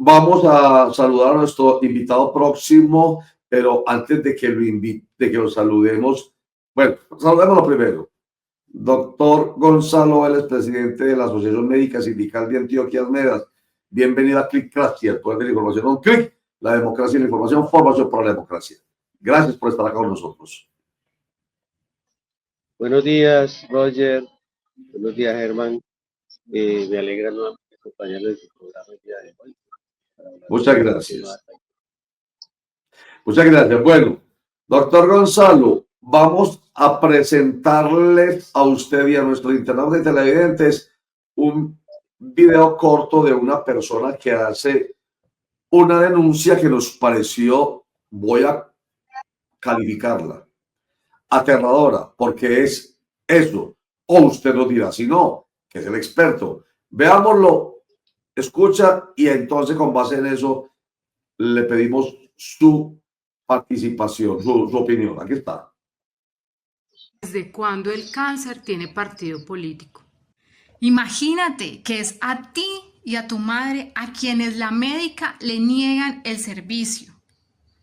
Vamos a saludar a nuestro invitado próximo, pero antes de que lo saludemos, bueno, saludémoslo primero. Doctor Gonzalo Vélez, presidente de la Asociación Médica Sindical de Antioquia Armedas. Bienvenido a Clickcracia, el poder de la información. Un clic, la democracia y la información, formación para la democracia. Gracias por estar acá con nosotros. Buenos días, Roger. Buenos días, Germán. Me alegra nuevamente acompañarles en su programa el día de hoy. Muchas gracias. Muchas gracias. Bueno, doctor Gonzalo, vamos a presentarles a usted y a nuestros internautas y televidentes un video corto de una persona que hace una denuncia que nos pareció, voy a calificarla, aterradora, porque es eso. O usted nos dirá, si no, que es el experto. Veámoslo, escucha y entonces con base en eso le pedimos su participación, su opinión. Aquí está. ¿Desde cuándo el cáncer tiene partido político? Imagínate que es a ti y a tu madre a quienes la médica le niegan el servicio,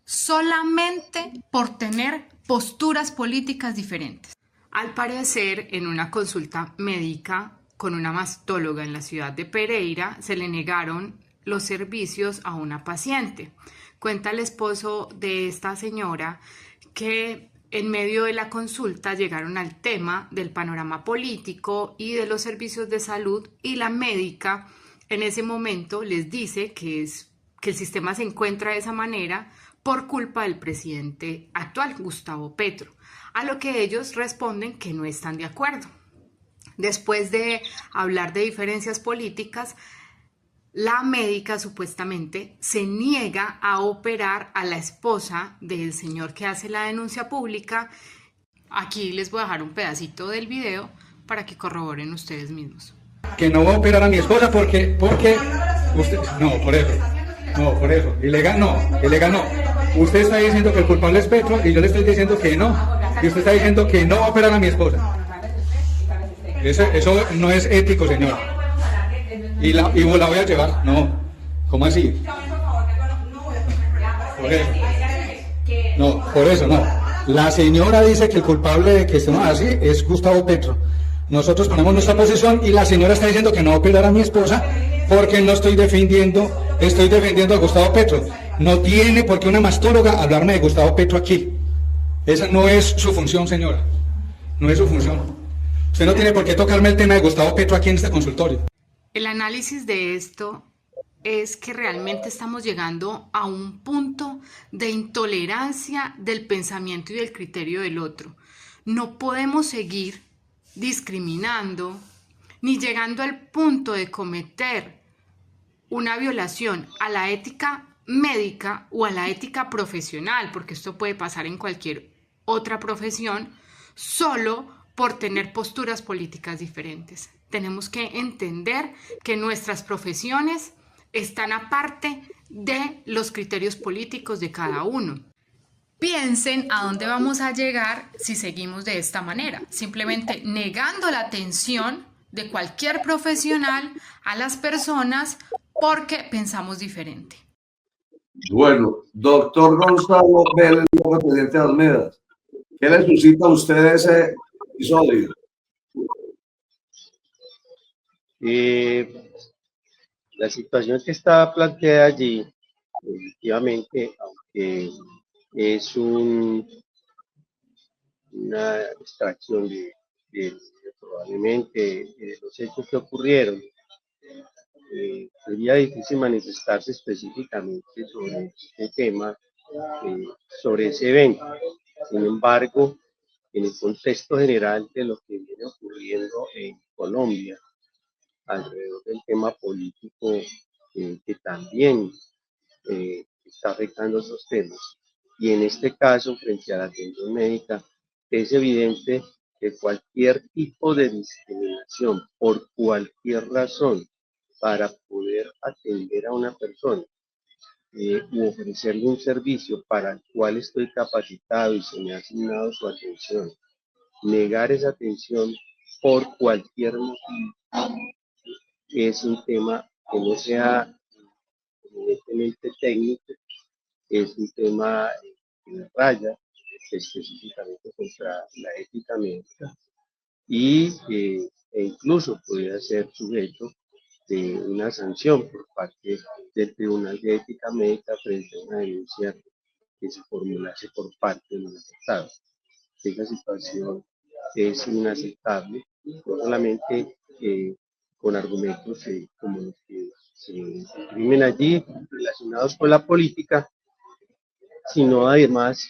solamente por tener posturas políticas diferentes. Al parecer, en una consulta médica con una mastóloga en la ciudad de Pereira, se le negaron los servicios a una paciente. Cuenta el esposo de esta señora que en medio de la consulta llegaron al tema del panorama político y de los servicios de salud, y la médica en ese momento les dice que el sistema se encuentra de esa manera por culpa del presidente actual, Gustavo Petro, a lo que ellos responden que no están de acuerdo. Después de hablar de diferencias políticas, la médica supuestamente se niega a operar a la esposa del señor que hace la denuncia pública. Aquí les voy a dejar un pedacito del video para que corroboren ustedes mismos. Que no va a operar a mi esposa porque usted, por eso, ilegal no. Usted está diciendo que el culpable es Petro y yo le estoy diciendo que no. Y usted está diciendo que no va a operar a mi esposa. Eso no es ético, señor. Y la voy a llevar. No. ¿Cómo así? Por eso no. La señora dice que el culpable de que estemos así es Gustavo Petro. Nosotros ponemos nuestra posición y la señora está diciendo que no va a operar a mi esposa porque no estoy defendiendo a Gustavo Petro. No tiene por qué una mastóloga hablarme de Gustavo Petro aquí. Esa no es su función, señora. No es su función. Usted no tiene por qué tocarme el tema de Gustavo Petro aquí en este consultorio. El análisis de esto es que realmente estamos llegando a un punto de intolerancia del pensamiento y del criterio del otro. No podemos seguir discriminando ni llegando al punto de cometer una violación a la ética médica o a la ética profesional, porque esto puede pasar en cualquier otra profesión, solo por tener posturas políticas diferentes. Tenemos que entender que nuestras profesiones están aparte de los criterios políticos de cada uno. Piensen a dónde vamos a llegar si seguimos de esta manera, simplemente negando la atención de cualquier profesional a las personas porque pensamos diferente. Bueno, doctor Gonzalo Vélez, presidente de Armedas, ¿qué le suscita a usted ese episodio? La situación que está planteada allí, efectivamente, aunque es una extracción de probablemente de los hechos que ocurrieron, sería difícil manifestarse específicamente sobre este tema, sobre ese evento. Sin embargo, en el contexto general de lo que viene ocurriendo en Colombia, alrededor del tema político que también está afectando esos temas. Y en este caso, frente a la atención médica, es evidente que cualquier tipo de discriminación por cualquier razón para poder atender a una persona u ofrecerle un servicio para el cual estoy capacitado y se me ha asignado su atención, negar esa atención por cualquier motivo es un tema que no se ha eminentemente técnico, es un tema que raya específicamente contra la ética médica y e incluso podría ser sujeto de una sanción por parte del Tribunal de Ética Médica frente a una denuncia que se formulase por parte de los afectados. Esta situación es inaceptable, no solamente con argumentos como los que se exprimen allí relacionados con la política, sino además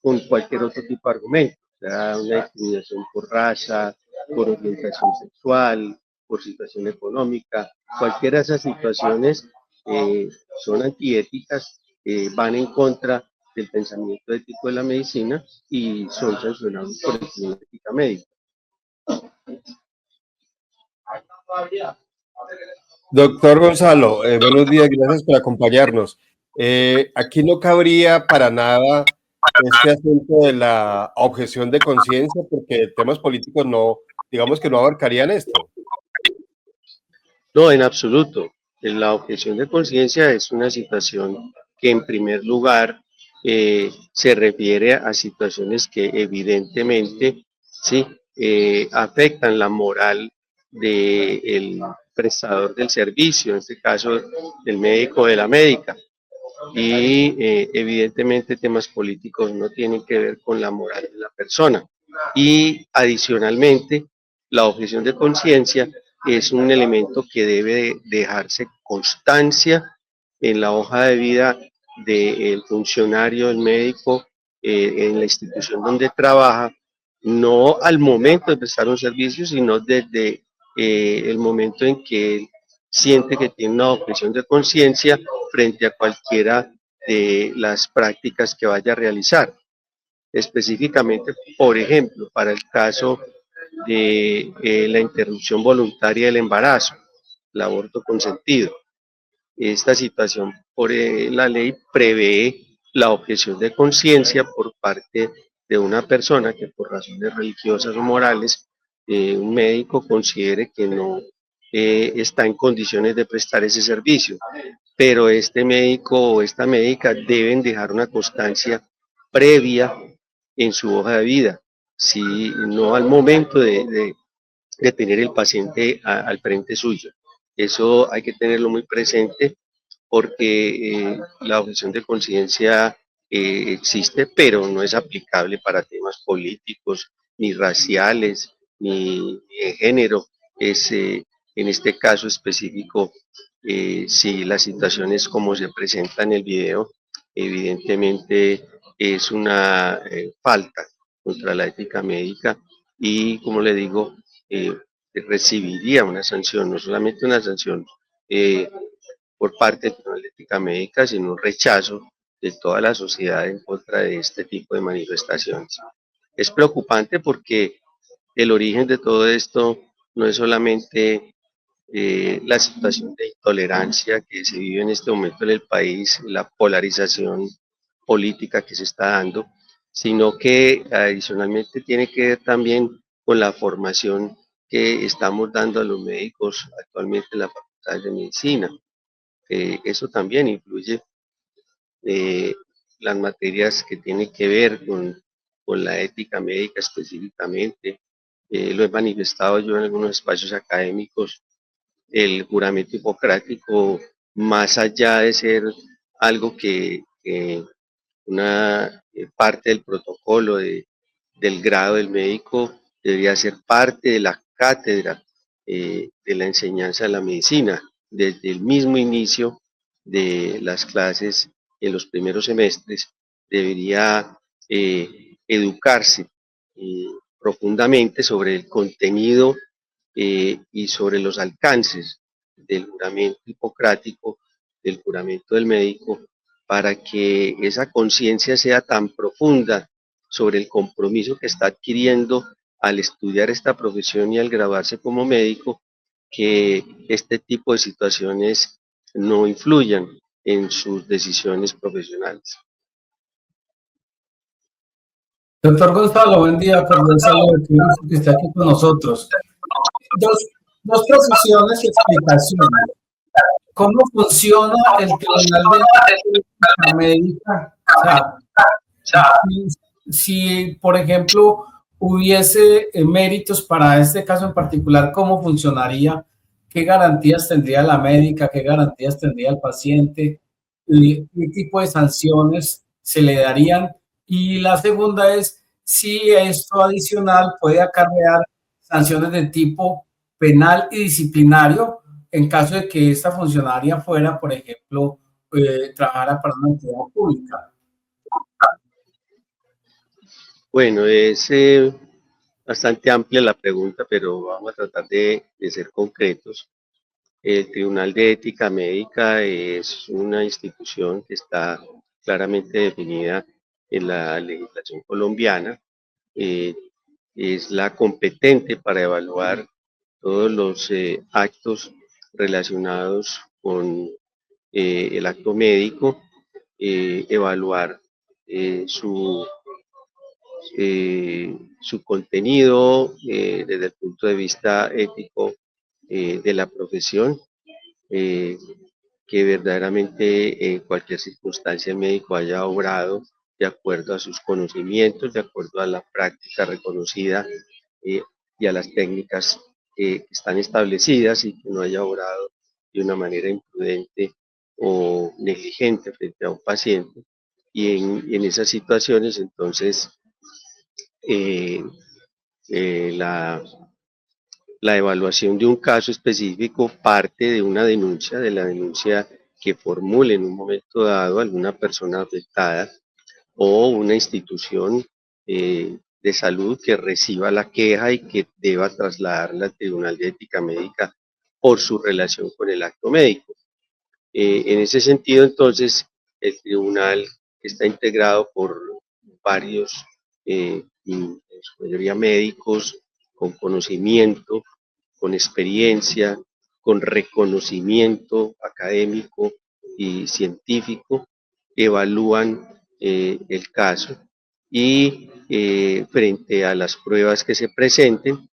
con cualquier otro tipo de argumento, o sea, una discriminación por raza, por orientación sexual, por situación económica, cualquiera de esas situaciones son antiéticas, van en contra del pensamiento ético de la medicina y son sancionados por el Tribunal de Ética Médica. Doctor Gonzalo, buenos días, gracias por acompañarnos. Aquí no cabría para nada este asunto de la objeción de conciencia, porque temas políticos no, digamos que no abarcarían esto. No, en absoluto. La objeción de conciencia es una situación que en primer lugar se refiere a situaciones que evidentemente sí, afectan la moral del prestador del servicio, en este caso del médico o de la médica. Y evidentemente temas políticos no tienen que ver con la moral de la persona. Y adicionalmente, la objeción de conciencia es un elemento que debe dejarse constancia en la hoja de vida del funcionario, el médico, en la institución donde trabaja, no al momento de prestar un servicio, sino desde el momento en que él siente que tiene una objeción de conciencia frente a cualquiera de las prácticas que vaya a realizar. Específicamente, por ejemplo, para el caso de la interrupción voluntaria del embarazo, el aborto consentido. Esta situación por la ley prevé la objeción de conciencia por parte de una persona que por razones religiosas o morales, un médico considere que no está en condiciones de prestar ese servicio, pero este médico o esta médica deben dejar una constancia previa en su hoja de vida, si no al momento de tener el paciente al frente suyo. Eso hay que tenerlo muy presente porque la objeción de conciencia existe, pero no es aplicable para temas políticos, ni raciales, ni de género. Es, en este caso específico, si la situación es como se presenta en el video, evidentemente es una falta contra la ética médica y, como le digo, recibiría una sanción, no solamente una sanción por parte del Tribunal de Ética Médica, sino un rechazo de toda la sociedad en contra de este tipo de manifestaciones. Es preocupante porque el origen de todo esto no es solamente la situación de intolerancia que se vive en este momento en el país, la polarización política que se está dando, sino que adicionalmente tiene que ver también con la formación que estamos dando a los médicos actualmente en la Facultad de Medicina. Eso también influye las materias que tienen que ver con la ética médica específicamente. Lo he manifestado yo en algunos espacios académicos. El juramento hipocrático, más allá de ser algo que una parte del protocolo del grado del médico, debería ser parte de la cátedra de la enseñanza de la medicina, desde el mismo inicio de las clases en los primeros semestres, debería educarse profundamente sobre el contenido y sobre los alcances del juramento hipocrático, del juramento del médico, para que esa conciencia sea tan profunda sobre el compromiso que está adquiriendo al estudiar esta profesión y al graduarse como médico, que este tipo de situaciones no influyan en sus decisiones profesionales. Doctor Gonzalo, buen día, por Gonzalo que está aquí con nosotros. Dos precisiones y explicaciones. ¿cómo funciona el Tribunal de Ética Médica? O sea, si, por ejemplo, hubiese méritos para este caso en particular, ¿cómo funcionaría? ¿Qué garantías tendría la médica? ¿Qué garantías tendría el paciente? ¿Qué tipo de sanciones se le darían? Y la segunda es si esto adicional puede acarrear sanciones de tipo penal y disciplinario en caso de que esta funcionaria fuera, por ejemplo, trabajara para una entidad pública. Bueno, es bastante amplia la pregunta, pero vamos a tratar de ser concretos. El Tribunal de Ética Médica es una institución que está claramente definida en la legislación colombiana. Eh, es la competente para evaluar todos los actos relacionados con el acto médico, evaluar su su contenido desde el punto de vista ético de la profesión, eh, que verdaderamente cualquier circunstancia el médico haya obrado de acuerdo a sus conocimientos, de acuerdo a la práctica reconocida eh, y a las técnicas que están establecidas y que no haya obrado de una manera imprudente o negligente frente a un paciente. Y en esas situaciones, entonces, eh, la evaluación de un caso específico parte de una denuncia, de la denuncia que formule en un momento dado alguna persona afectada o una institución de salud que reciba la queja y que deba trasladarla al Tribunal de Ética Médica por su relación con el acto médico. En ese sentido, entonces, el tribunal está integrado por varios, en su mayoría médicos, con conocimiento, con experiencia, con reconocimiento académico y científico, evalúan el caso y frente a las pruebas que se presenten,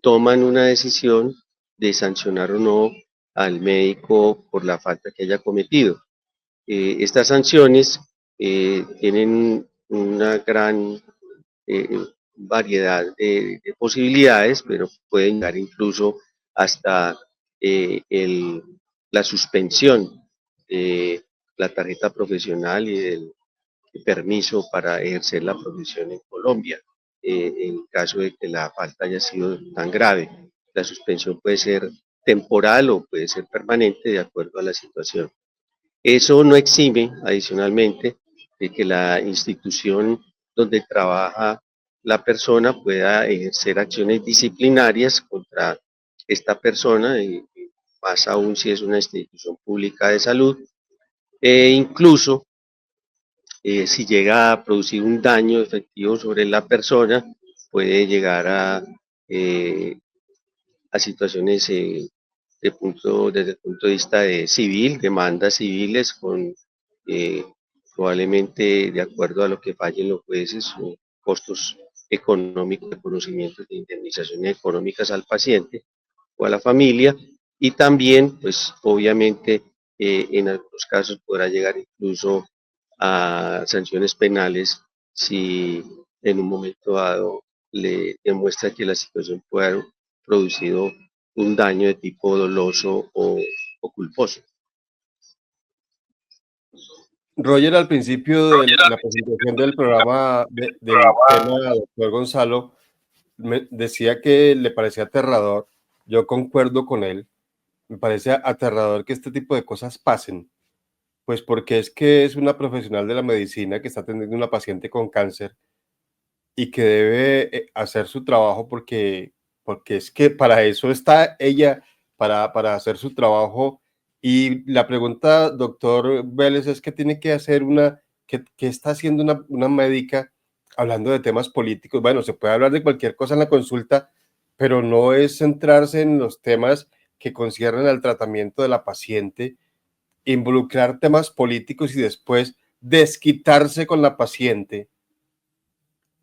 toman una decisión de sancionar o no al médico por la falta que haya cometido. Estas sanciones tienen una gran variedad de posibilidades, pero pueden dar incluso hasta la suspensión de la tarjeta profesional y del permiso para ejercer la profesión en Colombia, en caso de que la falta haya sido tan grave. La suspensión puede ser temporal o puede ser permanente de acuerdo a la situación. Eso no exime, adicionalmente, de que la institución donde trabaja la persona pueda ejercer acciones disciplinarias contra esta persona, y más aún si es una institución pública de salud, e incluso si llega a producir un daño efectivo sobre la persona, puede llegar a situaciones desde el punto de vista de civil, demandas civiles con eh, probablemente de acuerdo a lo que fallen los jueces, costos económicos, de conocimientos de indemnizaciones económicas al paciente o a la familia, y también, pues obviamente, en algunos casos podrá llegar incluso a sanciones penales si en un momento dado le demuestra que la situación puede haber producido un daño de tipo doloso o culposo. Roger, al principio de la presentación del programa del tema, doctor Gonzalo, me decía que le parecía aterrador. Yo concuerdo con él. Me parece aterrador que este tipo de cosas pasen, pues porque es que es una profesional de la medicina que está atendiendo a una paciente con cáncer y que debe hacer su trabajo porque es que para eso está ella, para hacer su trabajo. Y la pregunta, doctor Vélez, es que tiene que hacer ¿qué está haciendo una médica hablando de temas políticos? Bueno, se puede hablar de cualquier cosa en la consulta, pero no es centrarse en los temas que conciernen al tratamiento de la paciente, involucrar temas políticos y después desquitarse con la paciente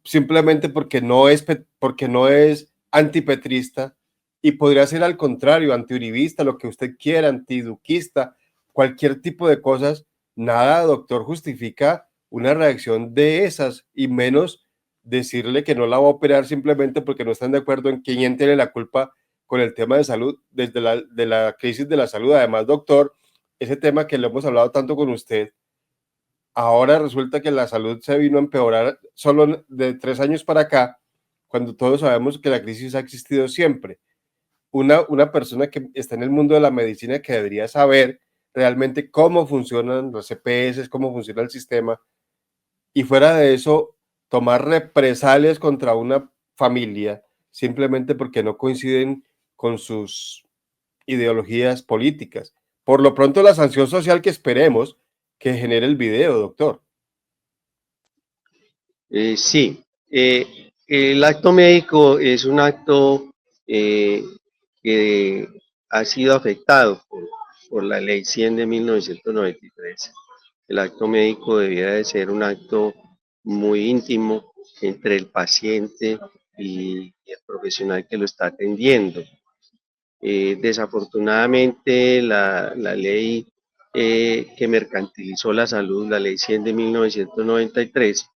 simplemente porque no es antipetrista y podría ser al contrario, antiuribista, lo que usted quiera, antiduquista, cualquier tipo de cosas. Nada, doctor, justifica una reacción de esas, y menos decirle que no la va a operar simplemente porque no están de acuerdo en quién tiene la culpa con el tema de salud, desde la crisis de la salud. Además, doctor, ese tema que lo hemos hablado tanto con usted, ahora resulta que la salud se vino a empeorar solo de 3 años para acá, cuando todos sabemos que la crisis ha existido siempre. Una persona que está en el mundo de la medicina, que debería saber realmente cómo funcionan los EPS, cómo funciona el sistema, y fuera de eso, tomar represalias contra una familia simplemente porque no coinciden con sus ideologías políticas. Por lo pronto, la sanción social que esperemos que genere el video, doctor. Sí, el acto médico es un acto que ha sido afectado por la ley 100 de 1993. El acto médico debiera de ser un acto muy íntimo entre el paciente y el profesional que lo está atendiendo. Desafortunadamente, la ley que mercantilizó la salud, la ley 100 de 1993,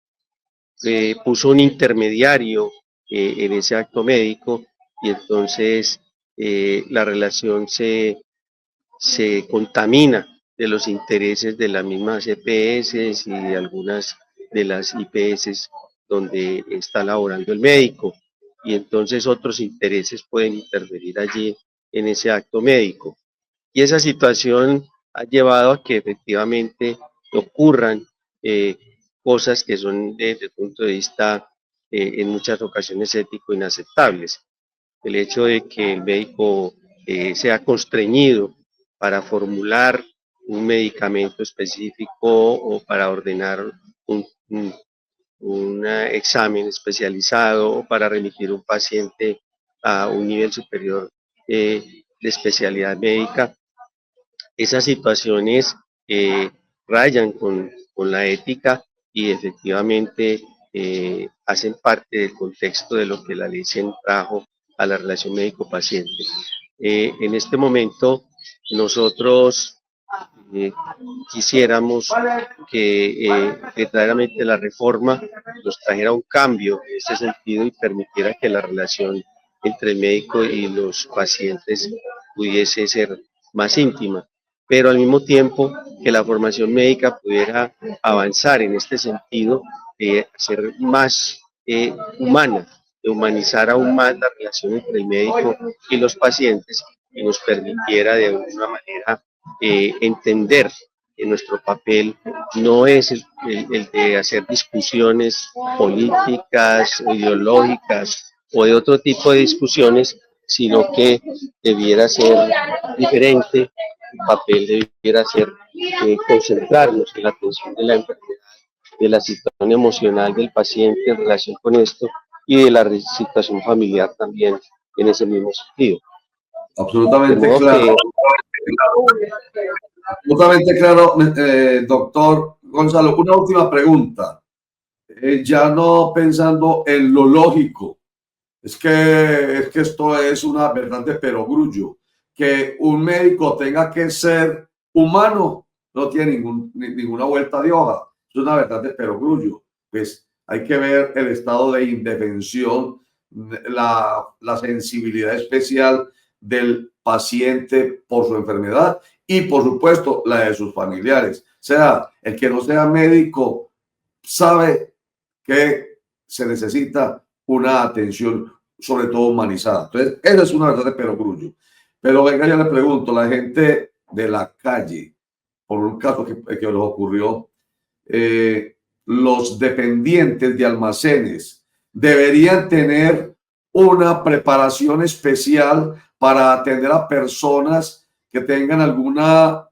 puso un intermediario en ese acto médico, y entonces la relación se contamina de los intereses de las mismas EPS y de algunas de las IPS donde está laborando el médico, y entonces otros intereses pueden intervenir allí en ese acto médico. Y esa situación ha llevado a que efectivamente ocurran cosas que son desde el punto de vista en muchas ocasiones ético inaceptables. El hecho de que el médico sea constreñido para formular un medicamento específico o para ordenar un examen especializado o para remitir un paciente a un nivel superior de especialidad médica. Esas situaciones rayan con la ética y efectivamente hacen parte del contexto de lo que la ley 100 trajo a la relación médico-paciente. En este momento nosotros quisiéramos que verdaderamente la reforma nos trajera un cambio en este sentido y permitiera que la relación entre el médico y los pacientes pudiese ser más íntima, pero al mismo tiempo que la formación médica pudiera avanzar en este sentido, ser más humana, de humanizar aún más la relación entre el médico y los pacientes, y nos permitiera de alguna manera entender que nuestro papel no es el de hacer discusiones políticas, ideológicas o de otro tipo de discusiones, sino que debiera ser diferente. El papel debiera ser concentrarnos en la atención de la enfermedad, de la situación emocional del paciente en relación con esto y de la situación familiar también en ese mismo sentido. Absolutamente claro. Absolutamente claro, doctor Gonzalo. Una última pregunta. Ya no pensando en lo lógico, es que esto es una verdad de perogrullo. Que un médico tenga que ser humano no tiene ninguna vuelta de hoja. Es una verdad de perogrullo. Pues hay que ver el estado de indefensión, la sensibilidad especial del paciente por su enfermedad y, por supuesto, la de sus familiares. O sea, el que no sea médico sabe que se necesita una atención, sobre todo humanizada. Entonces, esa es una verdad de perogrullo. Pero venga, yo le pregunto, la gente de la calle, por un caso que les ocurrió, los dependientes de almacenes deberían tener una preparación especial para atender a personas que tengan alguna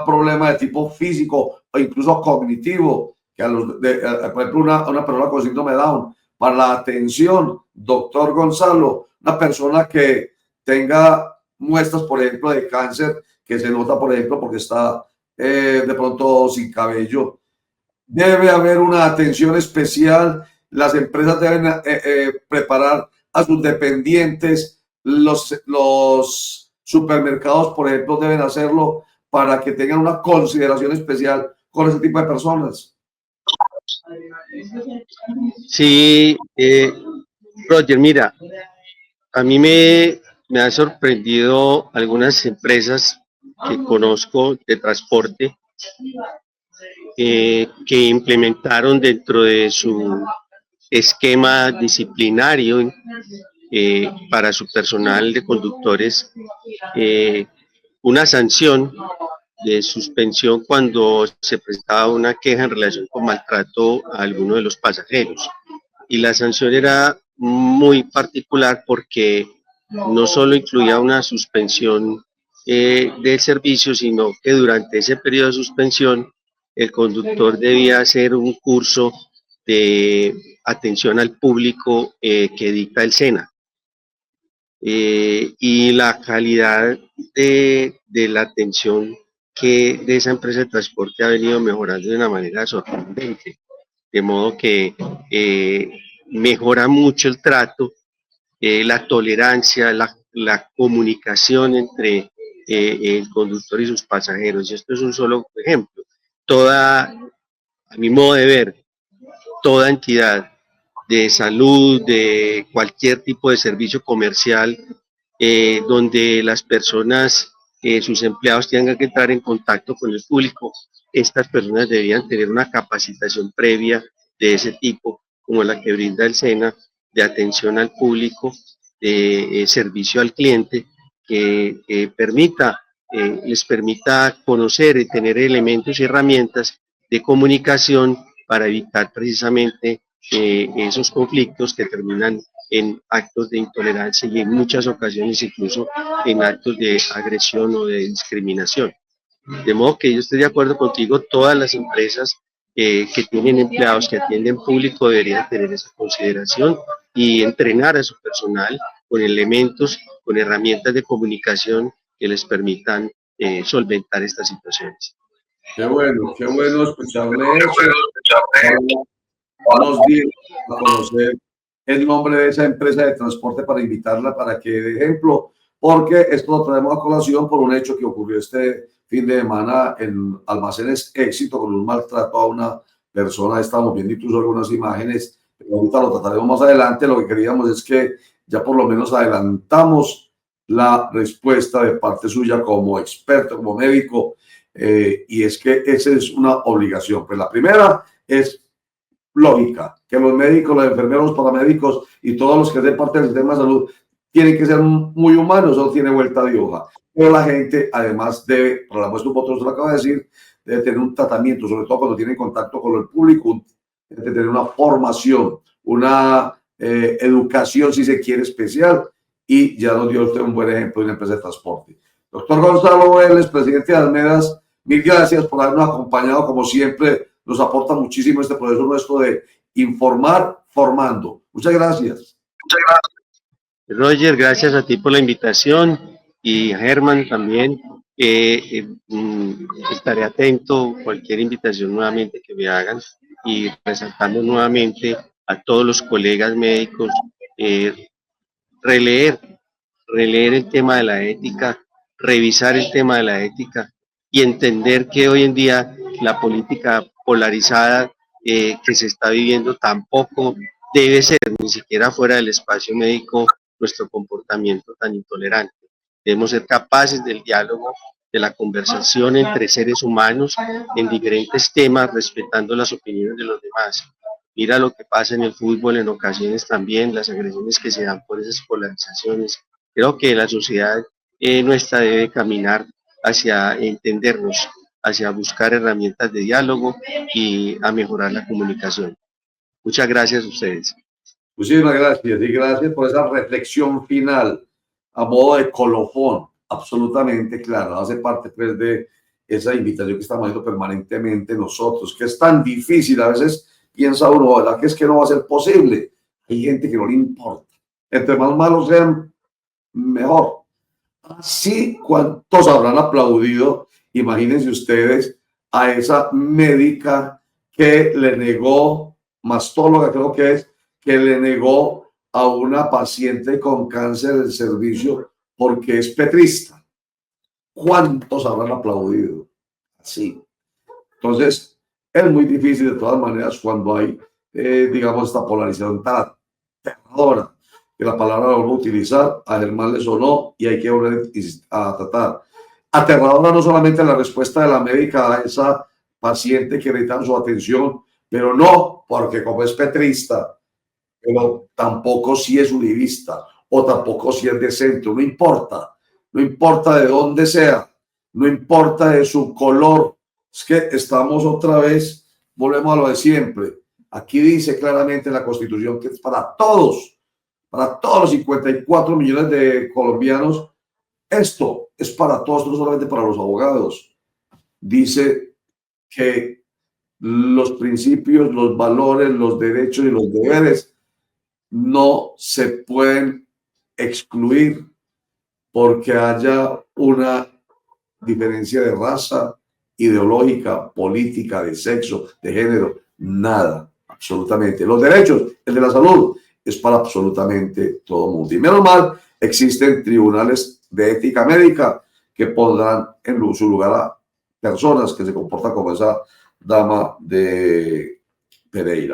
problema de tipo físico o incluso cognitivo, que por ejemplo una persona con síndrome de Down, para la atención, doctor Gonzalo, una persona que tenga muestras, por ejemplo, de cáncer, que se nota, por ejemplo, porque está de pronto sin cabello, debe haber una atención especial. Las empresas deben preparar a sus dependientes, los supermercados, por ejemplo, deben hacerlo para que tengan una consideración especial con ese tipo de personas. Sí, Roger, mira, a mí me ha sorprendido algunas empresas que conozco de transporte que implementaron dentro de su esquema disciplinario para su personal de conductores una sanción de suspensión cuando se presentaba una queja en relación con maltrato a alguno de los pasajeros. Y la sanción era muy particular porque no solo incluía una suspensión del servicio, sino que durante ese periodo de suspensión el conductor debía hacer un curso de atención al público que dicta el SENA. Y la calidad de la atención que de esa empresa de transporte ha venido mejorando de una manera sorprendente, de modo que mejora mucho el trato, la tolerancia, la comunicación entre el conductor y sus pasajeros. Y esto es un solo ejemplo. A mi modo de ver, toda entidad de salud, de cualquier tipo de servicio comercial, donde las personas, sus empleados tengan que entrar en contacto con el público, estas personas deberían tener una capacitación previa de ese tipo, como la que brinda el SENA, de atención al público, de servicio al cliente, que les permita conocer y tener elementos y herramientas de comunicación para evitar precisamente esos conflictos que terminan en actos de intolerancia y en muchas ocasiones incluso en actos de agresión o de discriminación. De modo que yo estoy de acuerdo contigo, todas las empresas que tienen empleados que atienden público deberían tener esa consideración y entrenar a su personal con elementos, con herramientas de comunicación que les permitan solventar estas situaciones. Qué bueno escucharle eso. Nos dio a conocer el nombre de esa empresa de transporte para invitarla para que dé ejemplo, porque esto lo traemos a colación por un hecho que ocurrió este fin de semana en Almacenes Éxito con un maltrato a una persona. Estamos viendo incluso algunas imágenes, pero ahorita lo trataremos más adelante. Lo que queríamos es que ya por lo menos adelantamos la respuesta de parte suya como experto, como médico, y es que esa es una obligación. Pues la primera es lógica, que los médicos, los enfermeros, los paramédicos y todos los que den parte del sistema de salud tienen que ser muy humanos, eso tiene vuelta de hoja. Pero la gente además debe, por la muestra un poco, usted lo acaba de decir, debe tener un tratamiento, sobre todo cuando tiene contacto con el público, debe tener una formación, una educación, si se quiere, especial, y ya nos dio usted un buen ejemplo de una empresa de transporte. Doctor Gonzalo Vélez, presidente de Almedas, mil gracias por habernos acompañado, como siempre. Nos aporta muchísimo este proceso nuestro de informar formando. Muchas gracias. Roger, gracias a ti por la invitación y a Germán también. Estaré atento a cualquier invitación nuevamente que me hagan y resaltando nuevamente a todos los colegas médicos, releer el tema de la ética, revisar el tema de la ética y entender que hoy en día la política polarizada que se está viviendo tampoco debe ser, ni siquiera fuera del espacio médico, nuestro comportamiento tan intolerante. Debemos ser capaces del diálogo, de la conversación entre seres humanos en diferentes temas, respetando las opiniones de los demás. Mira lo que pasa en el fútbol en ocasiones también, las agresiones que se dan por esas polarizaciones. Creo que la sociedad nuestra debe caminar hacia entendernos, hacia buscar herramientas de diálogo y a mejorar la comunicación. Muchas gracias a ustedes. Muchísimas gracias y gracias por esa reflexión final a modo de colofón, absolutamente claro. Hace parte pues de esa invitación que estamos haciendo permanentemente nosotros, que es tan difícil. A veces piensa uno, ¿verdad? Que es que no va a ser posible. Hay gente que no le importa. Entre más malos sean, mejor. Así, ¿cuántos habrán aplaudido? Imagínense ustedes a esa médica que le negó, mastóloga creo que es, que le negó a una paciente con cáncer el servicio porque es petrista. ¿Cuántos habrán aplaudido? Así. Entonces, es muy difícil de todas maneras cuando hay, digamos, esta polarización tan aterradora, que la palabra la vuelvo a utilizar, a Germán le sonó y hay que volver a tratar. Aterradora no solamente la respuesta de la médica a esa paciente que necesita su atención, pero no porque como es petrista, pero tampoco si es uribista o tampoco si es de centro, no importa de dónde sea, no importa de su color, es que estamos otra vez, volvemos a lo de siempre. Aquí dice claramente en la Constitución que es para todos los 54 millones de colombianos. Esto es para todos, no solamente para los abogados. Dice que los principios, los valores, los derechos y los deberes no se pueden excluir porque haya una diferencia de raza, ideológica, política, de sexo, de género, nada, absolutamente. Los derechos, el de la salud, es para absolutamente todo el mundo. Y menos mal, existen tribunales de ética médica que pondrán en su lugar a personas que se comportan como esa dama de Pereira.